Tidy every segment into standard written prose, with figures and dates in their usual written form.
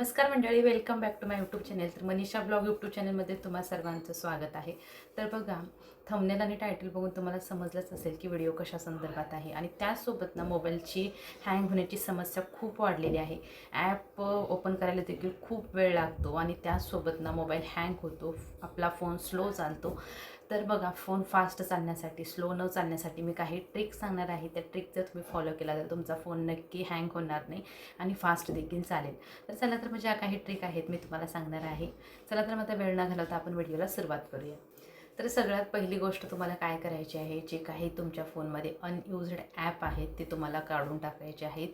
नमस्कार मंडळी, welcome back to my YouTube channel. तर मनीषा ब्लॉग यूट्यूब चॅनलमध्ये तुम्हा सर्वांचं स्वागत आहे. तर बघा, थंबनेल आणि टायटल बघून तुम्हाला समजलंच असेल की व्हिडिओ कशा संदर्भात आहे. आणि त्यासोबत ना मोबाईलची हँग होण्याची समस्या खूप वाढलेली आहे. ॲप ओपन करायला देखील खूप वेळ लागतो आणि त्यासोबत ना मोबाईल हँग होतो, आपला फोन स्लो चालतो. तर बघा, फोन फास्ट चालण्यासाठी, स्लो न चालण्यासाठी मी काही ट्रिक सांगणार आहे. त्या ट्रिक जर तुम्ही फॉलो केला तर तुमचा फोन नक्की हँग होणार नाही आणि फास्ट देखील चालेल. तर चला, तर म्हणजे काही ट्रिक आहेत मी तुम्हाला सांगणार आहे. चला तर मग आता वेळ न घालवता आपण व्हिडिओला सुरुवात करूया. तर सगळ्यात पहिली गोष्ट तुम्हाला काय करायची आहे, जे काही तुमच्या फोनमध्ये अनयुज्ड ॲप आहेत ते तुम्हाला काढून टाकायचे आहेत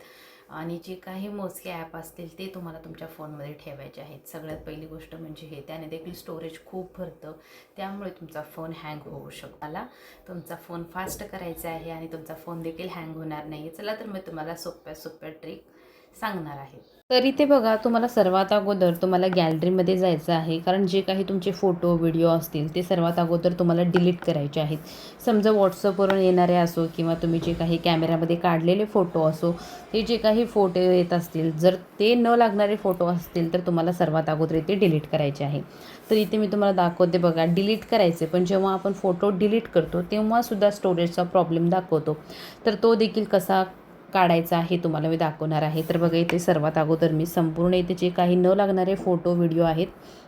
आणि जे काही मोजके ॲप असतील ते तुम्हाला तुमच्या फोनमध्ये ठेवायचे आहेत. सगळ्यात पहिली गोष्ट म्हणजे हे, त्याने देखील स्टोरेज खूप भरतं, त्यामुळे तुमचा फोन हँग होऊ शकतो. मला तुमचा फोन फास्ट करायचा आहे आणि तुमचा फोन देखील हँग होणार नाही. चला तर मी तुम्हाला सोप्या सोप्या ट्रिक सांगणार आहे. तर इथे बघा, तुम्हाला सर्वात अगोदर तुम्हाला गॅलरीमध्ये जायचं आहे, कारण जे काही तुमचे फोटो व्हिडिओ असतील ते सर्वात अगोदर तुम्हाला डिलीट करायचे आहेत. समजा व्हॉट्सअपवरून येणारे असो किंवा तुम्ही जे काही कॅमेऱ्यामध्ये काढलेले फोटो असो, ते जे काही फोटो येत असतील, जर ते न लागणारे फोटो असतील तर तुम्हाला सर्वात अगोदर ते डिलीट करायचे आहे. तर इथे मी तुम्हाला दाखवते बघा, डिलीट करायचे, पण जेव्हा आपण फोटो डिलीट करतो तेव्हासुद्धा स्टोरेजचा प्रॉब्लेम दाखवतो. तर तो देखील कसा काढायचा हे तुम्हाला मी दाखवणार आहे. तर बघा, इथे सर्वात अगोदर मी संपूर्ण इथे जे काही न लागणारे फोटो व्हिडिओ आहेत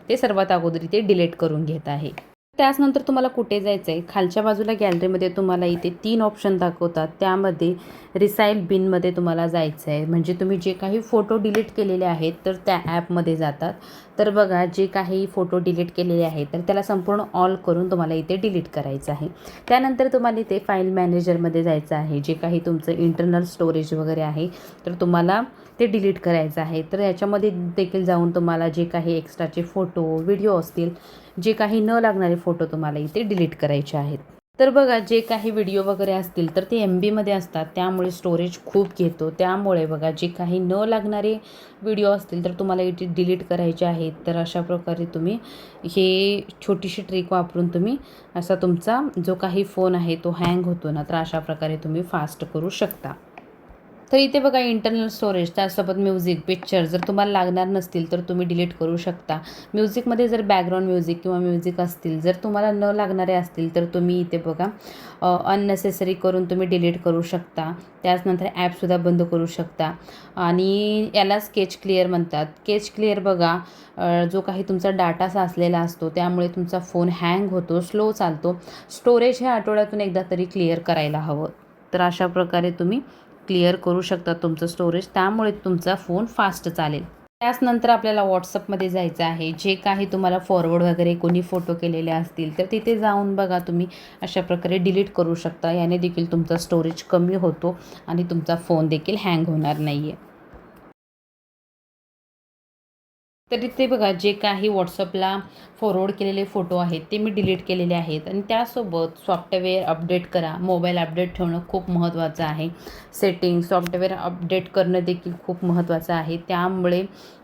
ते सर्वात अगोदर इथे डिलीट करून घेत आहे. त्याचनंतर तुम्हाला कुठे जायचं आहे, खालच्या बाजूला गॅलरीमध्ये तुम्हाला इथे 3 ऑप्शन दाखवतात. त्यामध्ये रिसाईल बिनमध्ये तुम्हाला जायचं आहे. म्हणजे तुम्ही जे काही फोटो डिलीट केलेले आहेत तर त्या ॲपमध्ये जातात. तर बघा, जे काही फोटो डिलीट केलेले आहेत तर त्याला संपूर्ण ऑल करून तुम्हाला इथे डिलीट करायचं आहे. त्यानंतर तुम्हाला इथे फाईल मॅनेजरमध्ये जायचं आहे. जे काही तुमचं इंटरनल स्टोरेज वगैरे आहे तर तुम्हाला ते डिलीट करायचं आहे. तर याच्यामध्ये देखील जाऊन तुम्हाला जे काही एक्स्ट्राचे फोटो व्हिडिओ असतील, जे काही न लागणारे फोटो तुम्हाला इथे डिलीट करायचे आहेत. तर बघा, जे काही व्हिडिओ वगैरे असतील तर ते MBमध्ये असतात, त्यामुळे स्टोरेज खूप घेतो. त्यामुळे बघा, जे काही न लागणारे व्हिडिओ असतील तर तुम्हाला इथे डिलीट करायचे आहेत. तर अशा प्रकारे तुम्ही हे छोटीशी ट्रिक वापरून तुम्ही असा तुमचा जो काही फोन आहे तो हँग होतो ना, तर अशा प्रकारे तुम्ही फास्ट करू शकता. तर इथे बघा, इंटरनल स्टोरेज, त्यासोबत म्युझिक, पिक्चर जर तुम्हाला लागणार नसतील तर तुम्ही डिलीट करू शकता. म्युझिकमध्ये जर बॅकग्राऊंड म्युझिक किंवा म्युझिक असतील, जर तुम्हाला न लागणारे असतील तर तुम्ही इथे बघा अननेसेसरी करून तुम्ही डिलीट करू शकता. त्याचनंतर ॲपसुद्धा बंद करू शकता. आणि याला स्केच क्लिअर म्हणतात. स्केच क्लिअर बघा, जो काही तुमचा डाटा साचलेला असतो त्यामुळे तुमचा फोन हँग होतो, स्लो चालतो. स्टोरेज हे आठवड्यातून एकदा तरी क्लिअर करायला हवं. तर अशा प्रकारे तुम्ही क्लिअर करू शकता तुमचं स्टोरेज, त्यामुळे तुमचा फोन फास्ट चालेल. त्याचनंतर आपल्याला व्हॉट्सअपमध्ये जायचं आहे. जे काही तुम्हाला फॉरवर्ड वगैरे कोणी फोटो केलेले असतील तर तिथे जाऊन बघा, तुम्ही अशा प्रकारे डिलीट करू शकता. याने देखील तुमचा स्टोरेज कमी होतो आणि तुमचा फोन देखील हँग होणार नाही आहे. तर इथे बघा, जे काही व्हॉट्सअपला फॉरवर्ड केलेले फोटो आहेत ते मी डिलीट केलेले आहेत. आणि त्यासोबत सॉफ्टवेअर अपडेट करा. मोबाईल अपडेट ठेवणं खूप महत्त्वाचं आहे. सेटिंग, सॉफ्टवेअर अपडेट करणं देखील खूप महत्त्वाचं आहे. त्यामुळे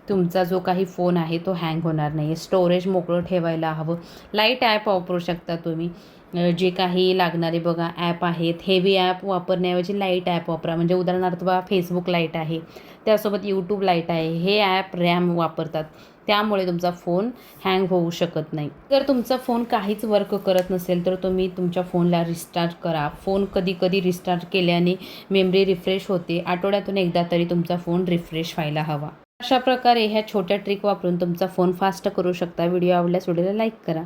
तुमचा जो काही फोन आहे तो हँग होणार नाही. स्टोरेज मोकळं ठेवायला हवं. लाईट ॲप वापरू शकता तुम्ही. जे काही लागणारे बघा ॲप आहेत, हेवी ॲप वापरण्याऐवजी लाईट ॲप वापरा. म्हणजे उदाहरणार्थ बघा, फेसबुक लाईट आहे, त्यासोबत यूट्यूब लाईट आहे. हे ॲप रॅम वापरतात, त्यामुळे तुमचा फोन हँग होऊ शकत नाही. जर तुमचा फोन काहीच वर्क करत नसेल तर तुम्ही तुमच्या फोनला रिस्टार्ट करा. फोन कधी कधी रिस्टार्ट केल्याने मेमरी रिफ्रेश होते. आठवड्यातून एकदा तरी तुमचा फोन रिफ्रेश व्हायला हवा. अशा प्रकारे ह्या छोट्या ट्रिक वापरून तुमचा फोन फास्ट करू शकता. व्हिडिओ आवडल्यास व्हिडिओला लाईक करा.